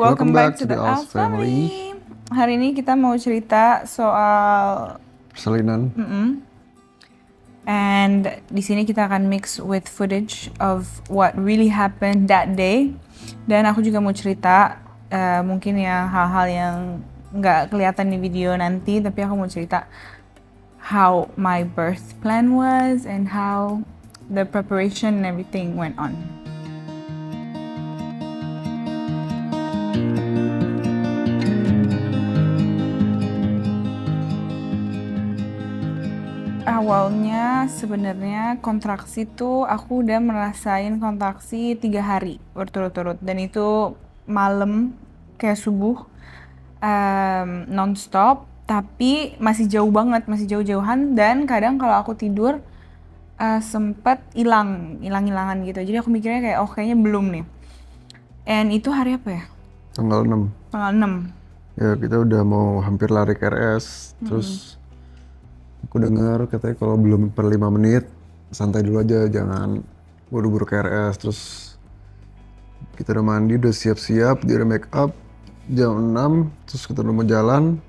welcome back to the the Owls Owls Family. Hari ini kita mau cerita soal persalinan. And di sini kita akan mix with footage of what really happened that day. Dan aku juga mau cerita mungkin ya hal-hal yang nggak kelihatan di video nanti, tapi aku mau cerita how my birth plan was and how the preparation and everything went on. Awalnya sebenarnya kontraksi tuh aku udah merasain kontraksi 3 hari berturut-turut, dan itu malam kayak subuh, nonstop, tapi masih jauh banget, masih jauh-jauhan, dan kadang kalau aku tidur sempet hilang-hilangan gitu. Jadi aku mikirnya kayak oh kayaknya belum nih. And itu hari apa ya? Tanggal 6. Tanggal 6. Ya kita udah mau hampir lari ke RS. Terus aku dengar katanya kalau belum per 5 menit santai dulu aja, jangan buru-buru ke RS. Terus kita udah mandi, udah siap-siap, dia udah make up jam 6. Terus kita udah mau jalan,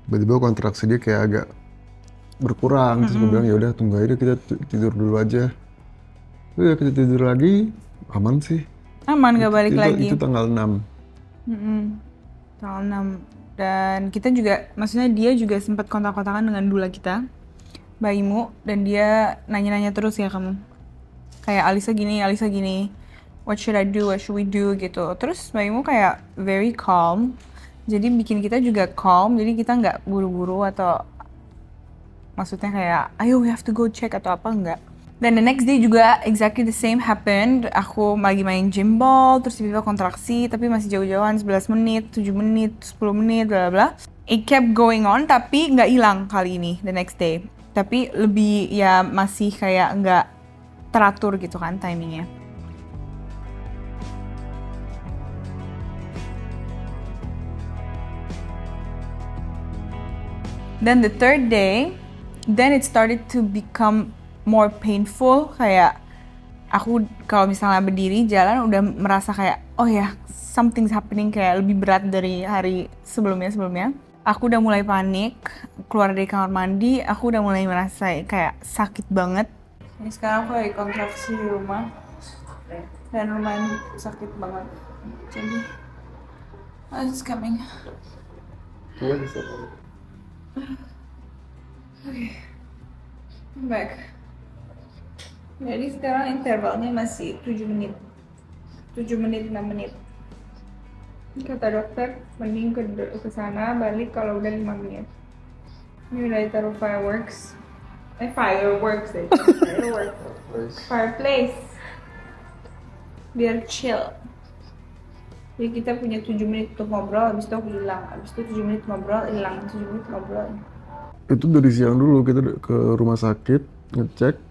tiba-tiba kontraksi dia kayak agak berkurang. Terus gue bilang ya udah tunggu aja, kita tidur dulu aja. Ya kita tidur lagi, aman sih. Aman, gak balik lagi. Itu tanggal 6. Tanggal 6. Dan kita juga, maksudnya dia juga sempat kontak-kontakan dengan dula kita, Bayimu, dan dia nanya-nanya terus ya kamu. Kayak Alisa gini, what should I do, what should we do gitu. Terus Bayimu kayak very calm, jadi bikin kita juga calm, jadi kita nggak buru-buru atau maksudnya kayak ayo we have to go check atau apa, enggak. Dan the next day juga exactly the same happened. Aku lagi main gym ball, terus tiba-tiba kontraksi, tapi masih jauh-jauhan, 11 menit, 7 menit, 10 menit, bla bla. It kept going on, tapi nggak hilang kali ini, the next day. Tapi lebih ya masih kayak nggak teratur gitu kan timingnya. Then the third day, then it started to become more painful, kayak aku kalau misalnya berdiri jalan udah merasa kayak oh ya something's happening, kayak lebih berat dari hari sebelumnya. Aku udah mulai panik, keluar dari kamar mandi, aku udah mulai merasa kayak sakit banget. Ini sekarang aku lagi kontraksi di rumah dan lumayan sakit banget, jadi it's coming. Okay, I'm back. Jadi sekarang intervalnya masih 7 menit, 6 menit. Kata dokter mending ke sana balik kalau udah 5 menit. Ini udah ditaruh fireworks fireplace biar chill. Jadi kita punya 7 menit untuk ngobrol, habis itu aku hilang, habis itu 7 menit ngobrol, hilang, 7 menit ngobrol. Itu dari siang dulu kita ke rumah sakit ngecek,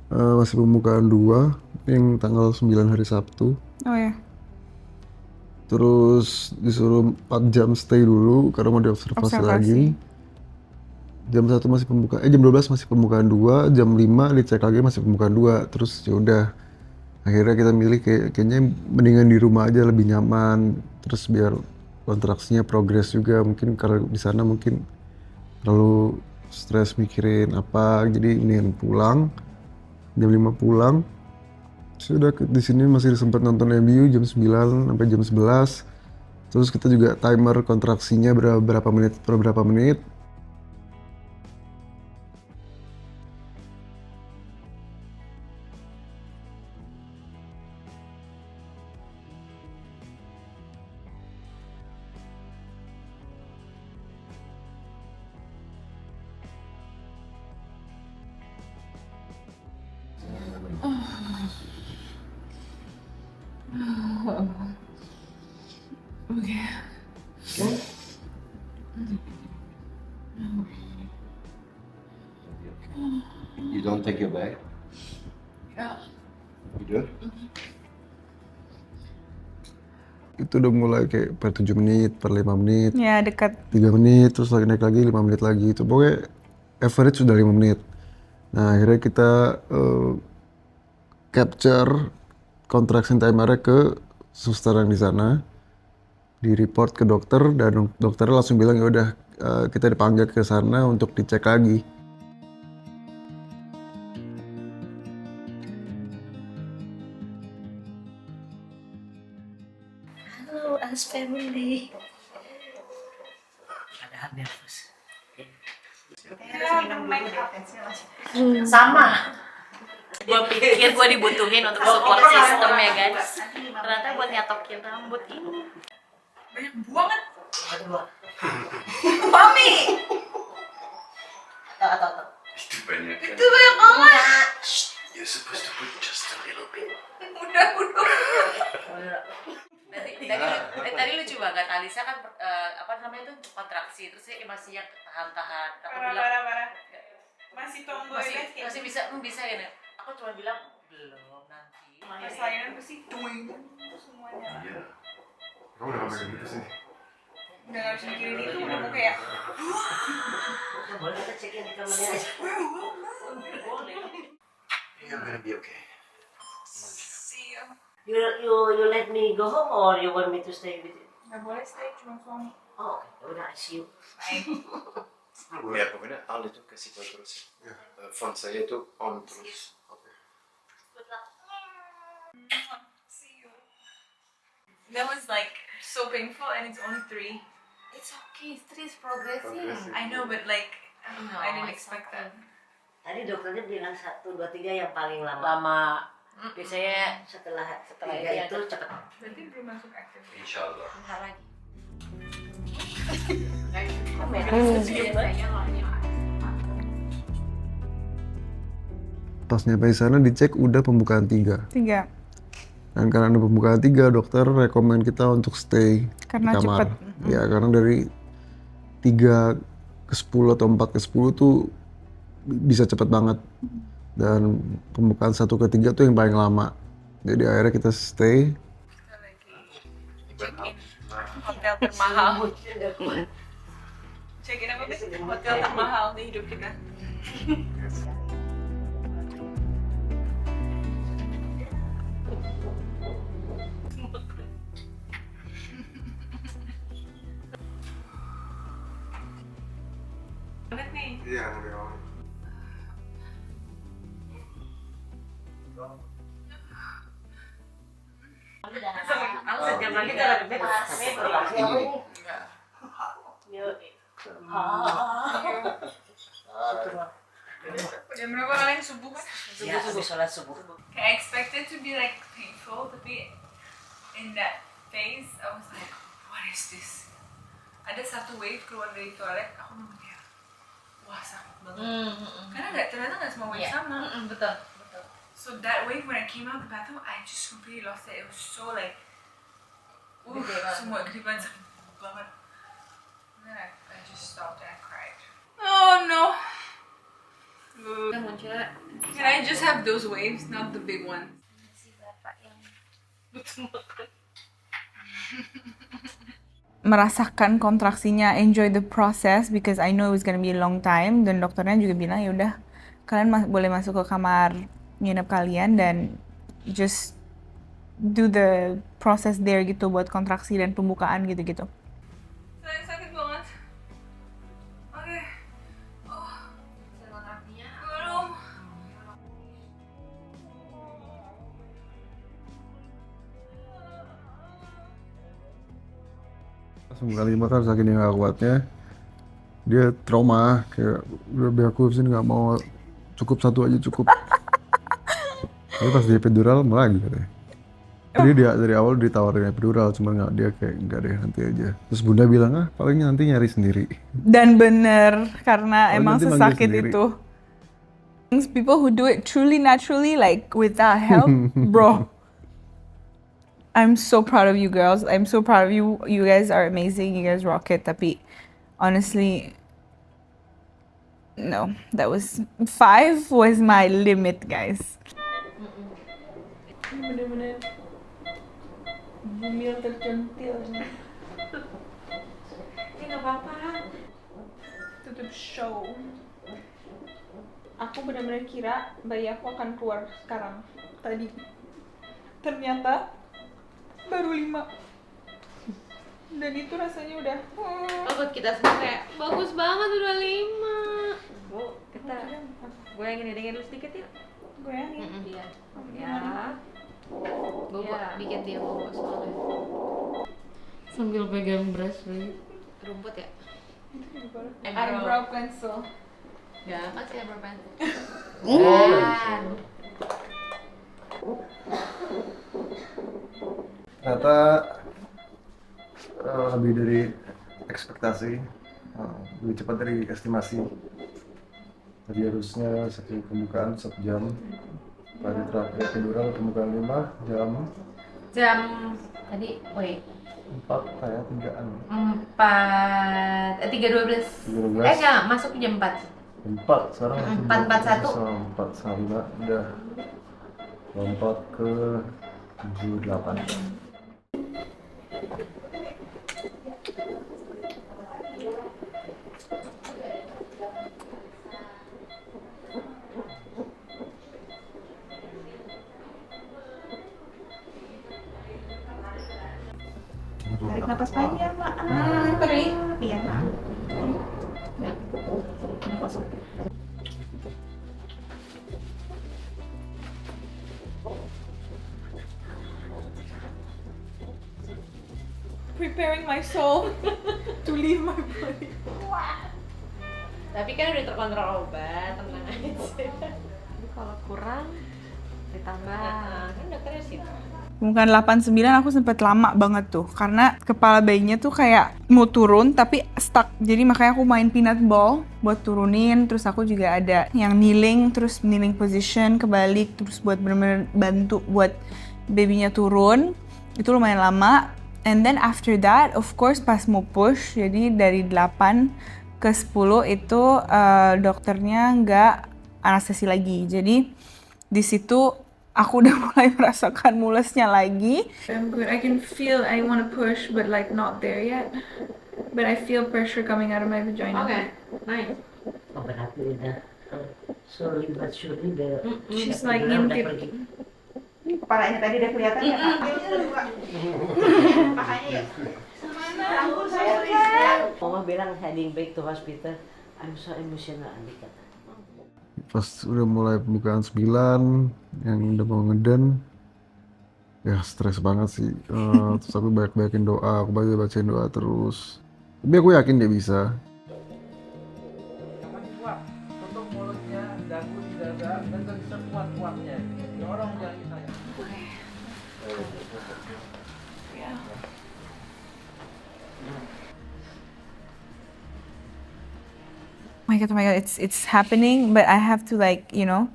masih pembukaan 2 yang tanggal 9 hari Sabtu. Oh ya. Terus disuruh 4 jam stay dulu karena mau diobservasi lagi. Jam 1 masih pembukaan, jam 12 masih pembukaan 2, jam 5 dicek lagi masih pembukaan 2. Terus ya udah, akhirnya kita milih kayaknya mendingan di rumah aja lebih nyaman. Terus biar kontraksinya progres juga, mungkin kalau di sana mungkin terlalu stres mikirin apa, jadi mendingan pulang. Jam 5 pulang. Sudah di sini masih sempat nonton MU jam 9 sampai jam 11. Terus kita juga timer kontraksinya berapa menit. Okay. You don't take your bag? Yeah. You do? Itu udah mulai kayak per 7 menit, per 5 menit. Ya dekat. 3 menit, terus lagi naik lagi 5 menit lagi. Itu pokoknya average sudah 5 menit. Nah akhirnya kita capture contraction timernya ke suster yang di sana. di report ke dokter dan dokter langsung bilang ya udah kita dipanggil ke sana untuk dicek lagi. Halo, As Family. Padahal nervous. Sama. Gue pikir gue dibutuhin untuk support system ya guys. Ternyata buat nyatokin rambut ini. Banyak banget. Mami. Itu banyak kan? Itu banyak banget. You're supposed to put just a little bit. Tadi lucu banget. Alisa kan apa namanya itu kontraksi terus dia masih yang tahan-tahan. Aku bilang Parah. Masih tomboy masih bisa ya. Aku cuma bilang belum nanti. Pas layanan pasti doing semuanya. Iya. Kamu udah ngomongin gitu sih? Udah gak bisa mikirin itu, udah mau kayak Boleh kita cekin di kamarnya aja. Boleh. You're gonna be okay. see you. You let me go home or you want me to stay with you? Gak boleh stay, cuma suami. Oh, oke. Udah, I see you. Ya pokoknya Al itu kasih tahu terus. Phone saya itu on terus. See you. That was like so painful and it's only 3. It's okay, stress progressing. I know, but like, I don't know, I didn't it's expect that. Tadi dokternya bilang 1, 2, 3 yang paling lama. Biasanya setelah 3 itu cepat. Berarti belum masuk aktif. Insyaallah. Bentar lagi. Pas nyampe sana dicek udah pembukaan 3. 3. Dan karena ada pembukaan 3, dokter rekomen kita untuk stay Karena di kamar. cepet. Ya karena dari 3 ke 10 atau 4 ke 10 tuh bisa cepet banget. Dan pembukaan 1 ke 3 tuh yang paling lama. Jadi akhirnya kita stay. Kita lagi check-in hotel termahal. Check-in apa sih? Hotel termahal di hidup kita. Banget nih. Iya, udah. Sejam lagi kita lagi bebas. Jam berapa kalian subuh kan? Subuh sholat subuh. Kayak I expected to be like painful, tapi in that phase I was like, what is this? Ada satu wave keluar dari toilet, aku memang kayak, wah sakit banget. Karena ternyata nggak semua wave sama. Betul. So that wave when I came out of the bathroom, I just completely lost it. It was so like, semua gede banget, sakit banget. And then I just stopped and I cried. Oh no. Can I just have those waves, not the big ones? Merasakan kontraksinya, enjoy the process because I know it was gonna be a long time. Dan dokternya juga bilang ya udah kalian boleh masuk ke kamar nginep kalian dan just do the process there gitu buat kontraksi dan pembukaan gitu-gitu. Sakit banget. Oke. Belum. Semua kali makan saking yang gak kuatnya, dia trauma kayak udah biar aku sini nggak mau, cukup 1 aja cukup. Tapi pas dia epidural malah lagi katanya. Jadi dia dari awal ditawarin epidural, cuma nggak, dia kayak nggak deh nanti aja. Terus bunda bilang paling nanti nyari sendiri. Dan bener karena Oh, emang nanti manggil sesakit sendiri. itu. People who do it truly naturally like without help, bro. I'm so proud of you girls. I'm so proud of you. You guys are amazing. You guys rock it. Tapi honestly, no, that was 5 was my limit, guys. Bener-bener bumi yang tercentil. Ini nggak apa-apa. Tutup show. Aku benar-benar kira bayi aku akan keluar sekarang. Tadi ternyata baru 5. Dan itu rasanya udah Buat kita semua kayak bagus banget udah 5. Bu, kita goyangin hidungnya dulu sedikit yuk. goyangin. Iya. Ya. Bobo, bikin dia bobo soalnya. Sambil pegang brush rumput ya. Eyebrow pencil. Ya, masih eyebrow pencil. Ternyata lebih dari ekspektasi, lebih cepat dari estimasi. Tadi harusnya satu pembukaan 1 jam. Pada terakhir epidural pembukaan 5 jam. Jam tadi, wait. 4 kayak 3-an. 3.12. 3.12. Enggak, masuk jam 4. 4 sekarang 4.41. 4.1 udah lompat ke 7.8. Tarik napas panjang, Mak. Tarik. Iya, Mak. Preparing my soul to leave my body. Tapi kan udah terkontrol obat, tenang aja. Tapi kalau kurang ditambah. Kan dokternya sih. Bukan 89 aku sempet lama banget tuh karena kepala bayinya tuh kayak mau turun tapi stuck. Jadi makanya aku main peanut ball buat turunin. Terus aku juga ada yang kneeling, terus kneeling position kebalik terus buat bener-bener bantu buat babynya turun. Itu lumayan lama. And then after that, of course pas mau push, jadi dari 8 ke 10 itu dokternya nggak anestesi lagi. Jadi di situ aku udah mulai merasakan mulesnya lagi. I'm good. I can feel I want to push, but like not there yet. But I feel pressure coming out of my vagina. Oke, nice. Oh, berarti udah slowly but surely the She's si like epidural udah ngintip. pergi. Kepalanya tadi udah kelihatan ya, Pak? Pahanya ya? Mama bilang heading back to hospital. I'm so emotional, Andika. Pas udah mulai pembukaan 9 yang udah mau ngeden, ya stres banget sih. Terus aku banyak-banyakin doa, aku bacain doa terus. Tapi aku yakin dia bisa. Jangan disuap, tutup mulutnya, dagu di dada, dan sekuat-kuatnya. Dorong jari saya. Oh my god, it's happening, but I have to like, you know,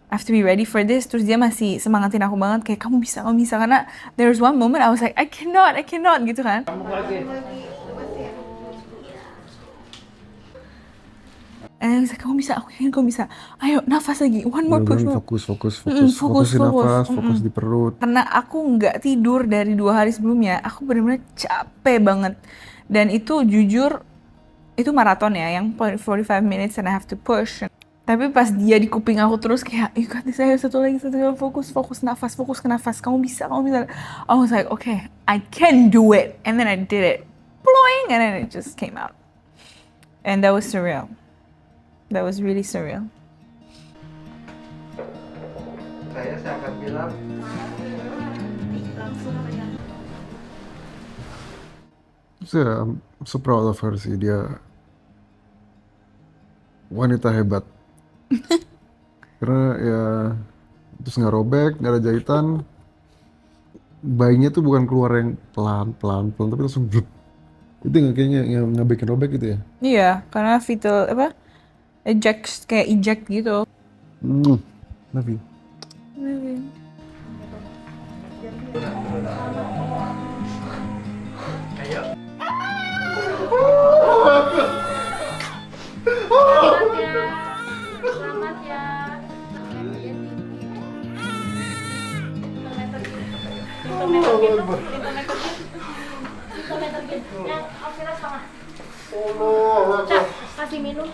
I have to be ready for this. Terus dia masih semangatin aku banget, kayak kamu bisa, karena there was one moment I was like, I cannot, gitu kan. And I was like, kamu bisa, aku yakin kamu bisa. Ayo, nafas lagi, one more push. Fokusin nafas, fokus di perut. Karena aku nggak tidur dari 2 hari sebelumnya, aku benar-benar capek banget. Dan itu jujur, itu maraton ya, yang 45 minutes and I have to push. Tapi pas dia di kuping aku terus kayak, you got this, ayo satu lagi, fokus nafas, fokus ke nafas, kamu bisa. I was like, okay, I can do it. And then I did it. Ploing, and then it just came out. And that was surreal. That was really surreal. Saya akan bilang I'm so proud of her sih, dia wanita hebat. Karena ya terus nggak robek, nggak ada jahitan. Bayinya tuh bukan keluar yang pelan, tapi langsung brut. Itu nggak kayaknya yang nggak bikin robek gitu ya? Iya, karena fetal eject gitu. Nafi. Selamat ya. Ya, Alvira sama. Cak, kasih minum.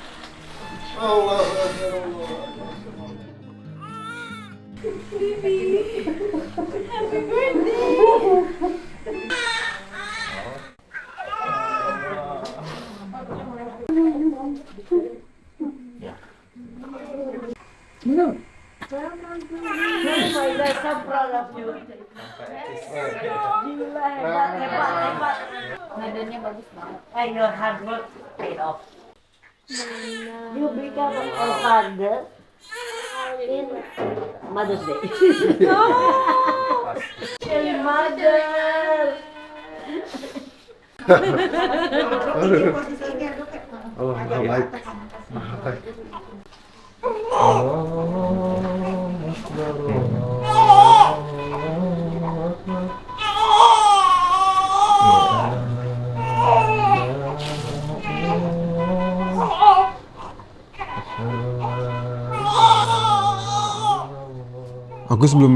Alhamdulillah, hebat. Nadanya bagus banget. And your hard work paid off. You become a father in Mother's Day. Really mother. Oh, baik. Aku sebelum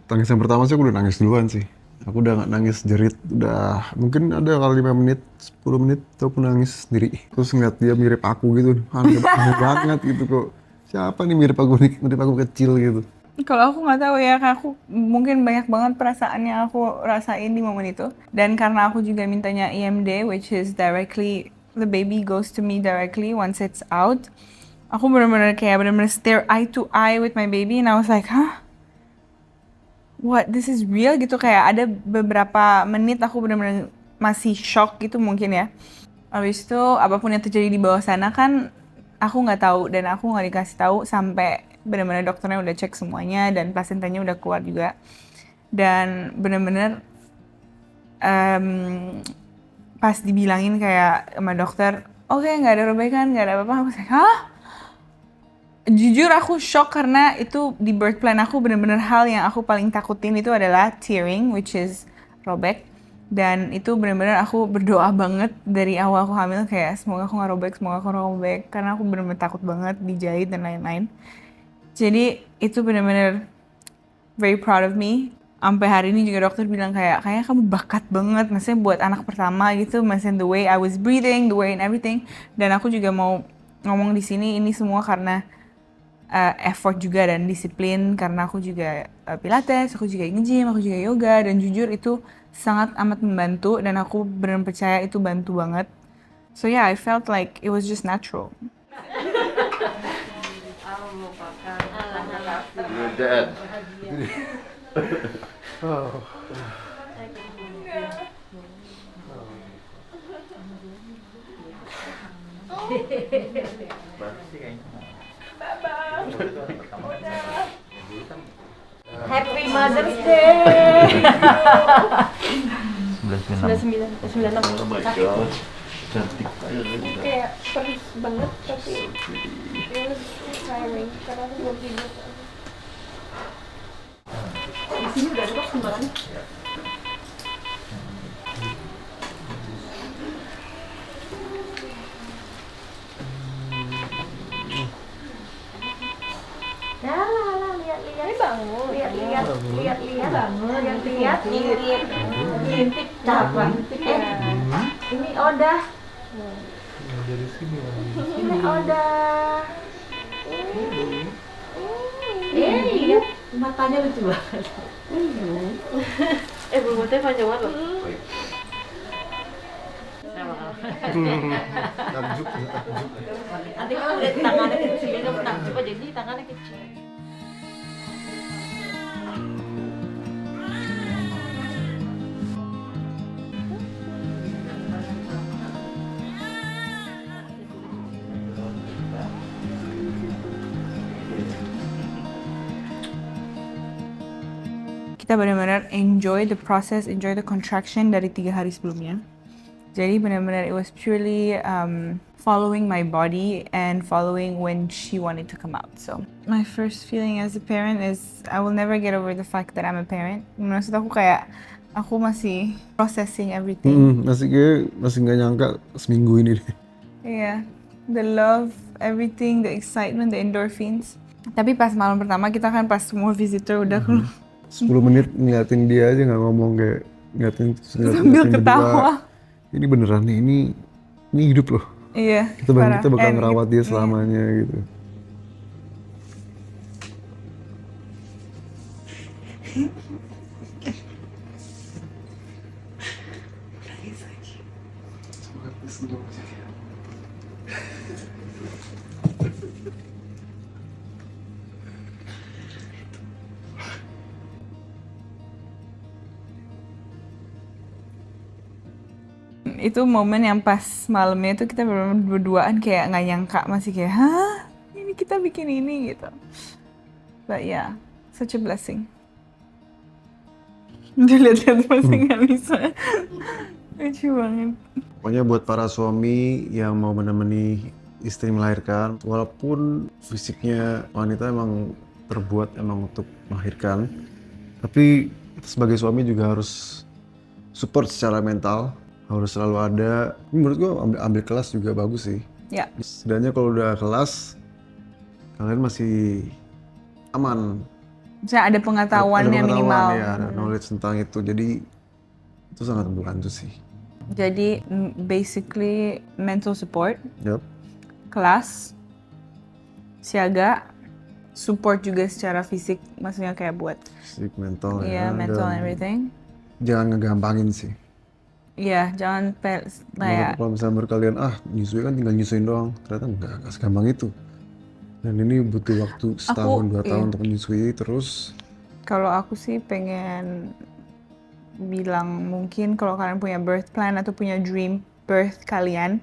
tangis yang pertama sih aku udah nangis duluan sih. Aku udah nggak nangis jerit, udah mungkin ada kali 5 menit, 10 menit tuh aku nangis sendiri. Terus ngeliat dia mirip aku gitu, aneh banget gitu kok. Siapa nih mirip aku nih, mirip aku kecil gitu. Kalau aku nggak tahu ya, Kak, aku mungkin banyak banget perasaan yang aku rasain di momen itu. Dan karena aku juga mintanya IMD, which is directly, the baby goes to me directly once it's out. Aku bener-bener stare eye to eye with my baby, and I was like, huh? What, this is real gitu. Kayak ada beberapa menit aku bener-bener masih shock gitu mungkin ya. Habis itu apapun yang terjadi di bawah sana kan aku nggak tahu, dan aku nggak dikasih tahu sampai bener-bener dokternya udah cek semuanya dan plasentanya udah keluar juga. Dan bener-bener pas dibilangin kayak sama dokter, oke, nggak ada robekan, nggak ada apa-apa, aku kayak, hah? Jujur aku shock karena itu di birth plan aku bener-bener hal yang aku paling takutin itu adalah tearing, which is robek. Dan itu bener-bener aku berdoa banget dari awal aku hamil, kayak semoga aku nggak robek, semoga aku nggak robek, karena aku bener-bener takut banget dijahit dan lain-lain. Jadi itu bener-bener very proud of me. Sampai hari ini juga dokter bilang kayaknya kamu bakat banget, maksudnya buat anak pertama gitu, maksudnya the way I was breathing, the way and everything. Dan aku juga mau ngomong di sini ini semua karena effort juga dan disiplin, karena aku juga pilates, aku juga nge-gym, aku juga yoga, dan jujur itu sangat amat membantu dan aku benar percaya itu bantu banget. So yeah, I felt like it was just natural. You're dead. Happy Mother's Day. 99. Oh my god. Cantik. Kayak perih banget tapi it was tiring karena aku belum tidur. Di sini udah ada kok sembarangan. Lihat, ngintip capek. Ini Oda. Dari sini Ini Oda. Iya, matanya lucu banget. Belutnya panjang banget loh. Takjub. Nanti kalau lihat tangannya kecil, kamu takjub aja, jadi tangannya kecil. Kita benar-benar enjoy the process, enjoy the contraction dari 3 hari sebelumnya. Jadi benar-benar it was purely following my body and following when she wanted to come out. So my first feeling as a parent is I will never get over the fact that I'm a parent. Maksud aku kayak aku masih processing everything. Masih nggak nyangka seminggu ini deh. Yeah, the love, everything, the excitement, the endorphins. Tapi pas malam pertama kita kan pas semua visitor udah 10 menit ngeliatin dia aja nggak ngomong, kayak ngeliatin sambil ketawa. Ini beneran nih, ini hidup loh. Iya, Kita bakal ngerawat dia selamanya gitu. itu momen yang pas malamnya itu kita bener-bener berduaan kayak nggak nyangka, masih kayak hah ini kita bikin ini gitu. But yeah, such a blessing. Lihat-lihat postingan Lisa. Lucu banget. Pokoknya buat para suami yang mau menemani istri melahirkan, walaupun fisiknya wanita emang terbuat emang untuk melahirkan, tapi sebagai suami juga harus support secara mental, harus selalu ada. Menurut gua ambil kelas juga bagus sih. Ya. Setidaknya kalau udah kelas, kalian masih aman. Misalnya ada pengetahuannya minimal. Ya, ada knowledge tentang itu, jadi itu sangat membantu sih. Jadi basically mental support, Yup. kelas, siaga, support juga secara fisik, maksudnya kayak buat Fisik, mental mental and dan everything. jangan ngegampangin sih. Iya, jangan kayak Kalau misalnya menurut kalian, nyusui kan tinggal nyusuin doang, ternyata enggak segampang itu. Dan ini butuh waktu setahun, 2 tahun untuk menyusui terus. kalau aku sih pengen bilang mungkin kalau kalian punya birth plan atau punya dream birth kalian,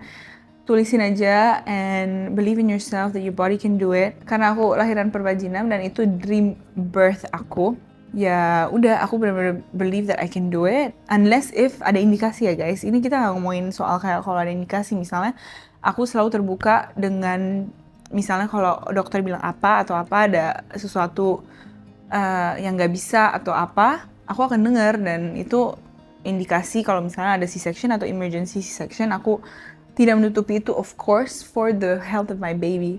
tulisin aja and believe in yourself that your body can do it. Karena aku lahiran pervaginam dan itu dream birth aku. Ya udah, aku benar-benar believe that I can do it. Unless if ada indikasi ya guys. Ini kita nggak ngomongin soal kayak kalau ada indikasi. Misalnya aku selalu terbuka dengan misalnya kalau dokter bilang apa atau apa ada sesuatu yang nggak bisa atau apa, aku akan dengar dan itu indikasi kalau misalnya ada C-section atau emergency C-section, aku tidak menutupi itu of course for the health of my baby.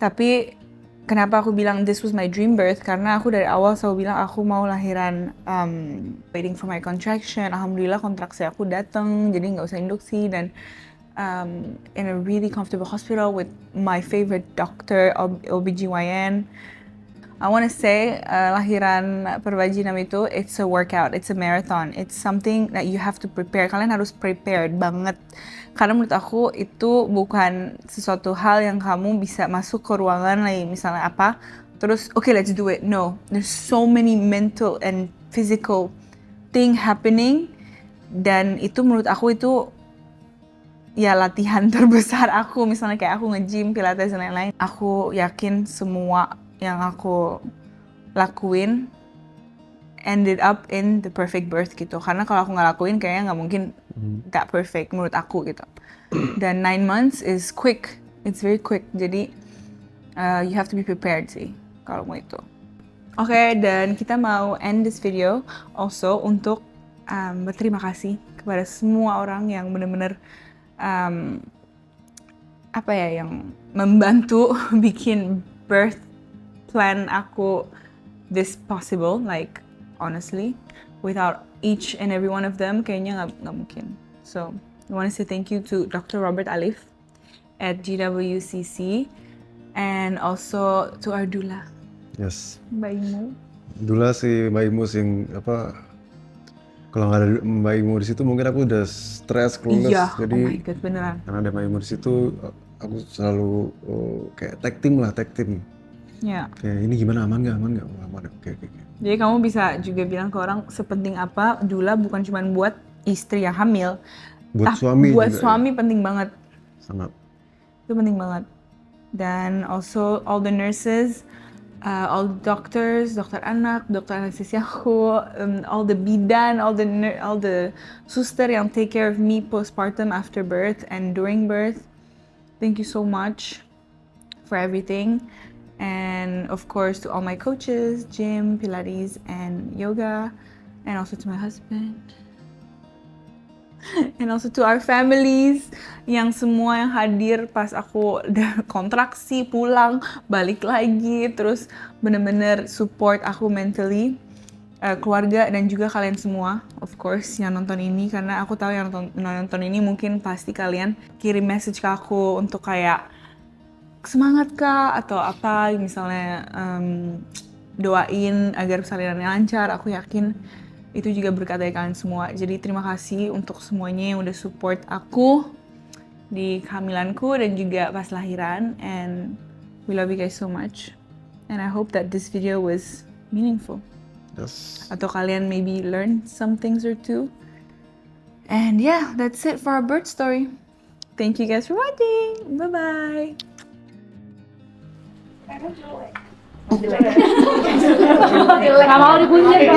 Tapi kenapa aku bilang this was my dream birth? Karena aku dari awal selalu bilang aku mau lahiran waiting for my contraction. Alhamdulillah kontraksi aku datang, jadi nggak usah induksi dan in a really comfortable hospital with my favorite doctor, OBGYN. I want to say lahiran pervaginam itu it's a workout, it's a marathon, it's something that you have to prepare. Kalian harus prepared banget. Karena menurut aku itu bukan sesuatu hal yang kamu bisa masuk ke ruangan lagi misalnya apa, terus okay let's do it. No, there's so many mental and physical thing happening dan itu menurut aku itu ya latihan terbesar aku. Misalnya kayak aku nge-gym, pilates dan lain-lain. Aku yakin semua yang aku lakuin ended up in the perfect birth gitu. Karena kalau aku nggak lakuin kayaknya nggak mungkin that perfect menurut aku gitu. Dan 9 months is quick, it's very quick. Jadi you have to be prepared sih kalau mau itu. Oke, dan kita mau end this video also untuk berterima kasih kepada semua orang yang benar-benar yang membantu bikin birth plan aku this possible, like honestly without each and every one of them kayaknya nggak mungkin. So I want to say thank you to Dr. Robert Alif at GWCC and also to our doula. Yes. Mbak Imu. Doula si Mbak Imu sing kalau nggak ada Mbak Imu di situ mungkin aku udah stres, clueless. Iya, Jadi oh my god beneran. karena ada Mbak Imu di situ aku selalu kayak tag team. Ya. Kayak ini gimana, aman nggak? Oke. Jadi kamu bisa juga bilang ke orang sepenting apa doula bukan cuma buat istri yang hamil. Buat suami buat juga, suami penting banget. Sangat. Itu penting banget. Dan also all the nurses, all the doctors, dokter anak, dokter anestesiaku, all the bidan, all the suster yang take care of me postpartum, after birth, and during birth. Thank you so much for everything. And of course to all my coaches, gym, Pilates, and yoga, and also to my husband. And also to our families, yang semua yang hadir pas aku udah kontraksi, pulang, balik lagi, terus bener-bener support aku mentally, keluarga dan juga kalian semua, of course, yang nonton ini. Karena aku tahu yang nonton ini mungkin pasti kalian kirim message ke aku untuk kayak semangat kak atau apa, misalnya doain agar salinannya lancar. Aku yakin itu juga berkat dari kalian semua. Jadi terima kasih untuk semuanya yang udah support aku di kehamilanku dan juga pas lahiran. And we love you guys so much. And I hope that this video was meaningful. Yes. Atau kalian maybe learn some things or two. And yeah, that's it for our bird story. Thank you guys for watching. Bye bye. Nggak mau dikunci.